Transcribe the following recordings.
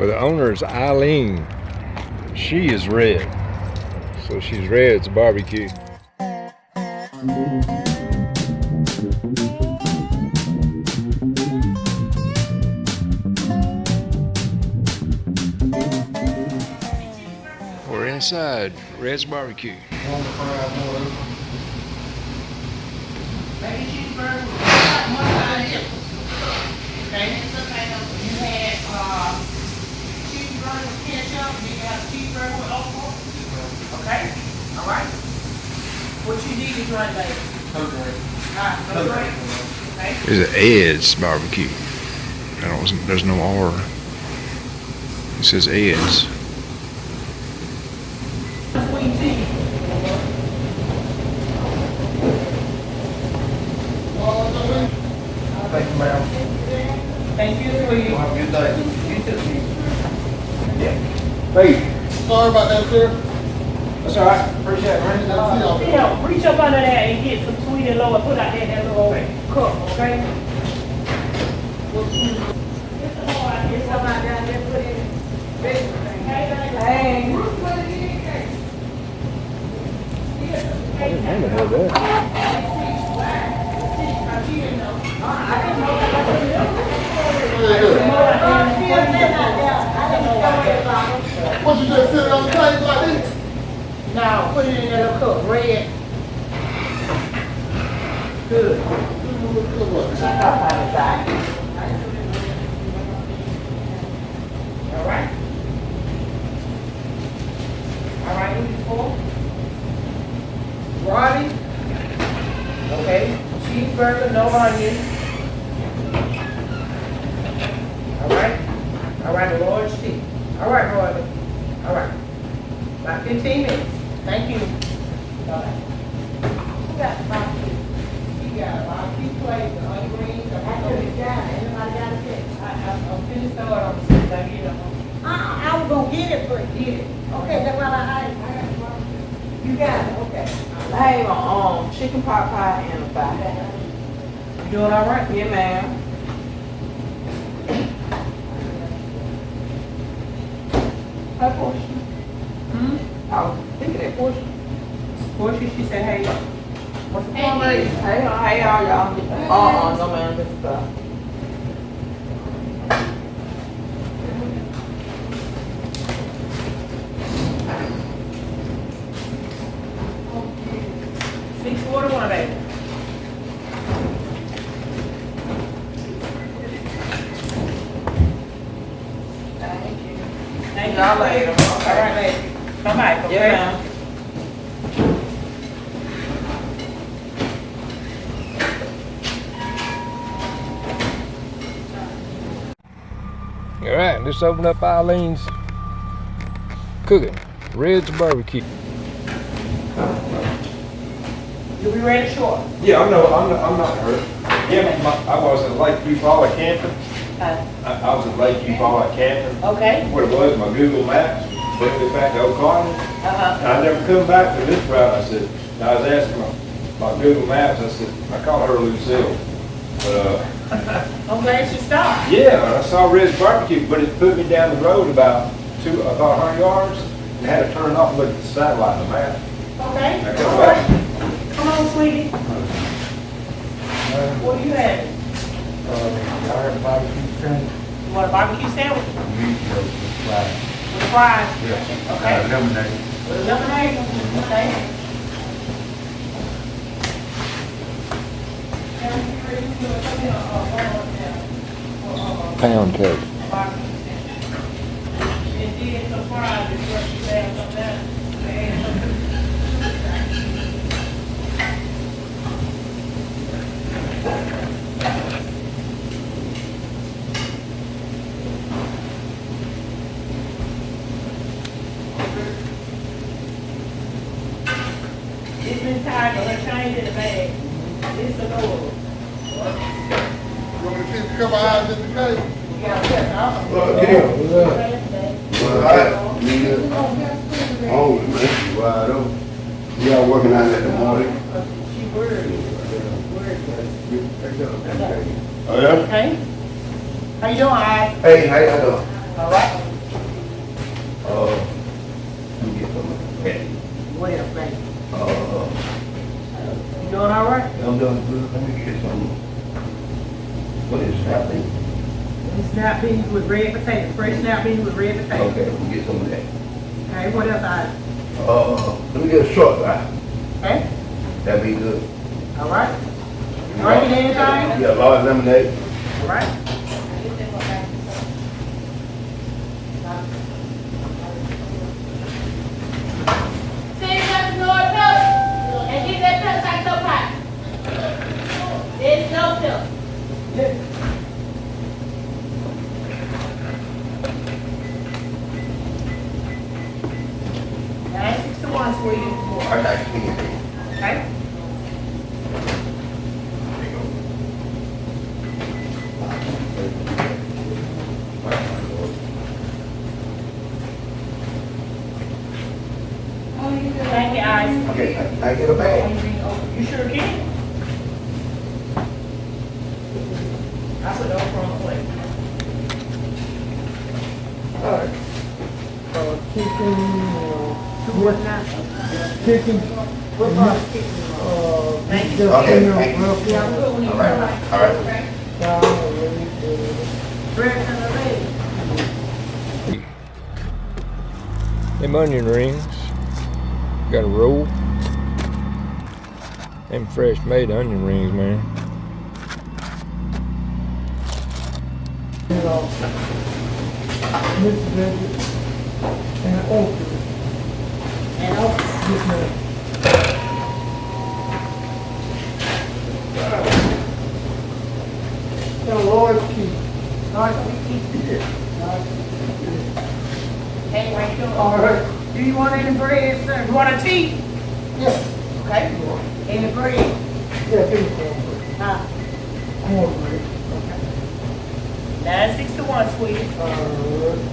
Well, the owner is Eileen. She is red. So she's red, it's a barbecue. We're inside Red's Barbecue. Okay, you had cheeseburger with ketchup, you got a cheeseburger with okra. Okay, all right. What you need to drink, baby? Okay. No drink. Okay. There's an Ed's Barbecue. There's no R. It says Ed's. Sweet tea. Thank you, ma'am. Thank you, sweetie. Have a good day. You too. Hey, sorry about that, sir. That's all right. Appreciate it, man. Yeah, reach up under there and get some sweet and low and put out there in that little cup, okay? Get some more out here, some out down there, put it in. Hey. I didn't have that. What you just sitting on the table like this? Now, put it in that little cup, red. Good. All right. All right, who's for? Robbie. Okay. Cheeseburger, no onion. All right. All right, a large tea. All right, Robbie. All right. About 15 minutes. Thank you. All right. Who got the barbecue? He got a barbecue plate, the onion rings. I finished got it. Anybody got a pick? I'm finished throwing on the stick. I get them. I was gonna get it, but Get it. okay, that's why I got the barbecue. You got it. Okay. I have chicken pot pie and a pie. You doing all right? Yeah, ma'am. That portion. I was thinking that portion. Portia, she said, hey, what's the phone, lady? Hey, y'all. No, ma'am. This is stuff. $6.41, baby. Thank you. Thank Y'all you, later. baby. All right, baby. Come back, okay? Yeah, ma'am. All right, let's open up Eileen's cooking. Red's Barbecue. You'll be ready short. Yeah, I'm not hurt. Yeah, I was at Lakeview Fall at camping. I was at Lakeview Fall at camping. Okay. What it was, my Google Maps bring me back to O'Connell. And I never come back to this route. I said, I was asking my Google Maps, I said, I call her Lucille. But, I'm glad you stopped. yeah, and I saw Red's Barbecue, but it put me down the road about 100 yards, and had to turn off and look at the satellite on the map. Okay. I come back. Come on, sweetie. What do you have? I heard barbecue chicken. You want a barbecue sandwich? Meat roast with fries. With fries? Yeah. Okay. Lemonade. With lemonade? Okay. Pound cake. And then some fries, if what you have some that. It's been tied to her chain in the bag. It's the Lord. You want me to keep a couple eyes just in case? You got to get off. Oh, man, wide open. Y'all working out at the morning? She worried. Oh, yeah? Okay. How you doing, I? Hey, how y'all doing? All right. Let me get some. Okay. Well, baby. Uh, You doing all right? I'm doing good. Let me get some. What is happening? Snap beans with red potato, fresh snap beans with red potato. Okay, let me get some of that. Okay, what else I? Let me get a short guy. Okay, That'd be good. all right. Drinking anything? Yeah, large lemonade. All right. Say you got to know a pill and get that pill out your pocket. There's no pill. Nine, 6 to 1, sweetie. I got you. Okay. Thank you, Ice. Okay, I get a bag. You sure can. I put those on the plate. Alright. Chicken, What's not? chicken. What part of chicken you want? Thank you. Okay, thank you. Yeah, I'm good when you All come right, back. all right. Okay. Salad, Bread and the lady. Them onion rings. Got a roll. Them fresh made onion rings, man. mixed veggies, and okra. And okra. Yes, ma'am. And a large key. Large key. Hang right here. All right. Do you want any bread, sir? You want a tea? Yes. Okay. Any bread? Yeah, give me cornbread. Huh? Cornbread. 961, sweetie. All right.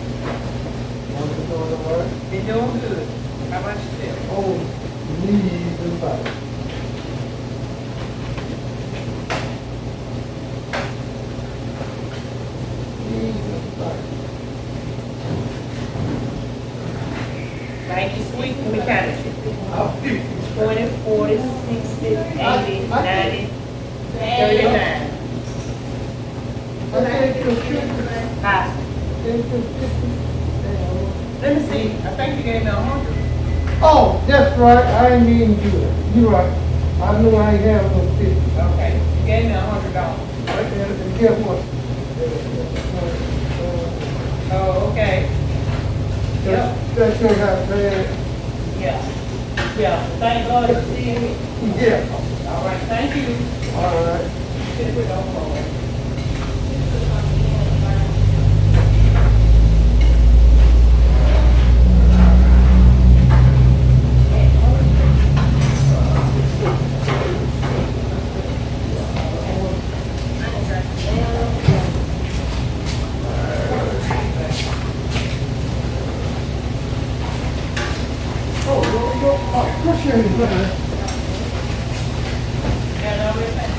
How's it going, all right? You're doing good. How about yourself? Oh, knees and back. Knees and back. Thank you, sweet. Let me count it. I'll keep you. 20, 40, 60, 80, 90, 39. I think you're chicken. Hi. Let me see. I think you gave me 100. Oh, that's right, I ain't mean to do it. You're right. I knew I ain't have no 50. Okay. You gave me $100. Right there, and guess what? Oh, okay. Yep. That's your house, man. Yeah. Yeah. Thank God it's still here. Yeah. All right. Thank you. All right. Sit with our phone. Appreciate it, man. And everything.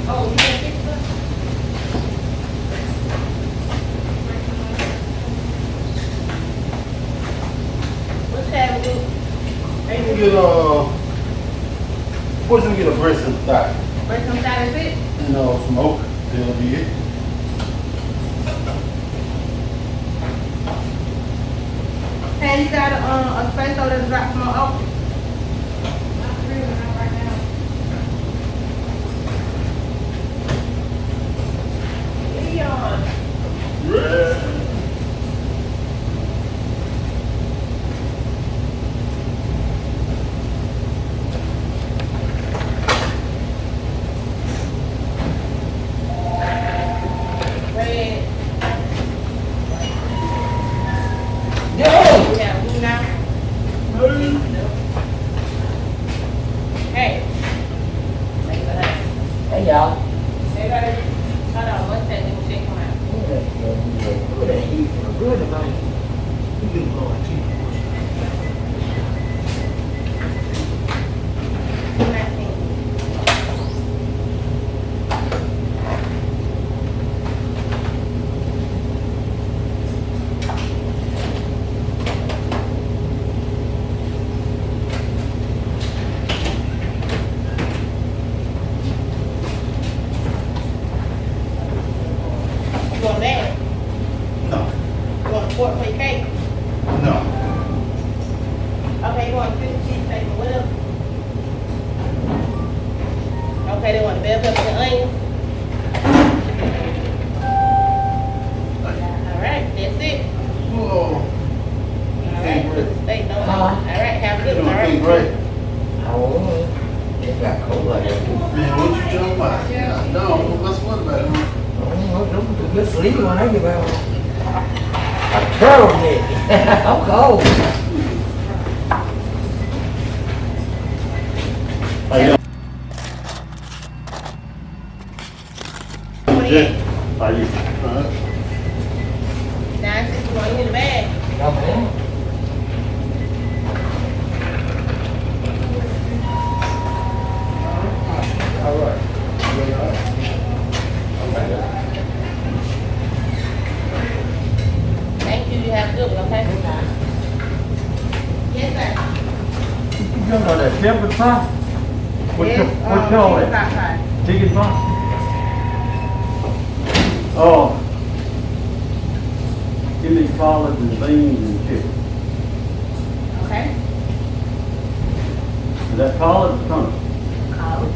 Oh, you didn't fix that? What's that do? Hey, you get what's gonna get a breast and thigh? Break some side of it? No, smoke. That'll be it. Hey, you got a space over there to drop some more off? Leon. Red. Yeah, who now? Hey. Hey, y'all. Say that. Hold on, what's that new shit come out? Good tonight. fork for your cake? No. Okay, you want 50 cheesesteak or whatever? Okay, they want the bell pepper and onions. Alright, that's it. Whoa. Alright, put the steak on. Huh? Alright, have a good one, You alright? think great. Oh, it got cold like that. Man, what you talking about? No, what's what about it? I'm good sleep when I get back home. A turtleneck. I'm cold. How you doing? 28. How you? 961 in the bag. Okay. All right. Thank you, you have a good one, okay? Yes, sir. You know that shepherd pie? What Yes, you call chicken it? pot pie. Chicken pie? Oh. Give me collards and beans and chicken. Okay? Is that collards or something? Collard.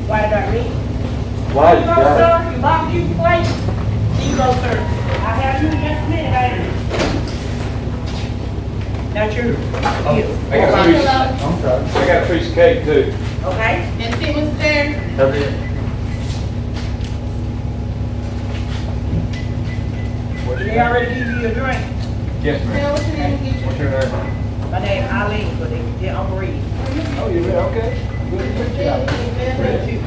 White dark meat. Why? You go, sir, you barbecue plate? Here you go, sir. I have you in just a minute, baby. That's yours. Here. I got a piece, Hello. I'm sorry. I got a piece of cake too. Okay? That's it, Mr. Terry. That's it. They already give you a drink. Yes, Now, what's your name? Get What's your. your name? My name Eileen, but they're on read. Oh, you ready? Okay. Good to meet you. Thank you.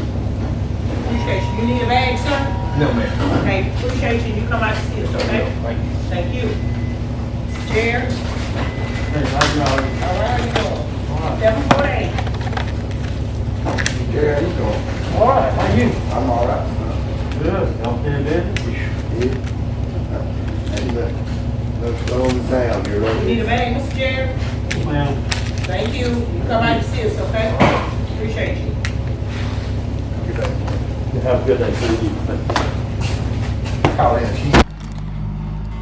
Appreciate you. You need a bag, sir? No, ma'am. Okay, appreciate you. You come out to see us, okay? Thank you. Thank you. Chair. Hey, how's y'all? All right, you doing? 748. Yeah, how you doing? All right, how you? I'm all right. Good. Y'all staying busy? Let's slow it down here, You need a bag, Mr. Chair? Well, Thank you. You come out to see us, okay? Appreciate you. have a good day. Thank you.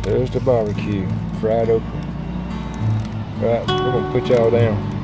There's the barbecue, fried okra. Right, we're gonna put y'all down.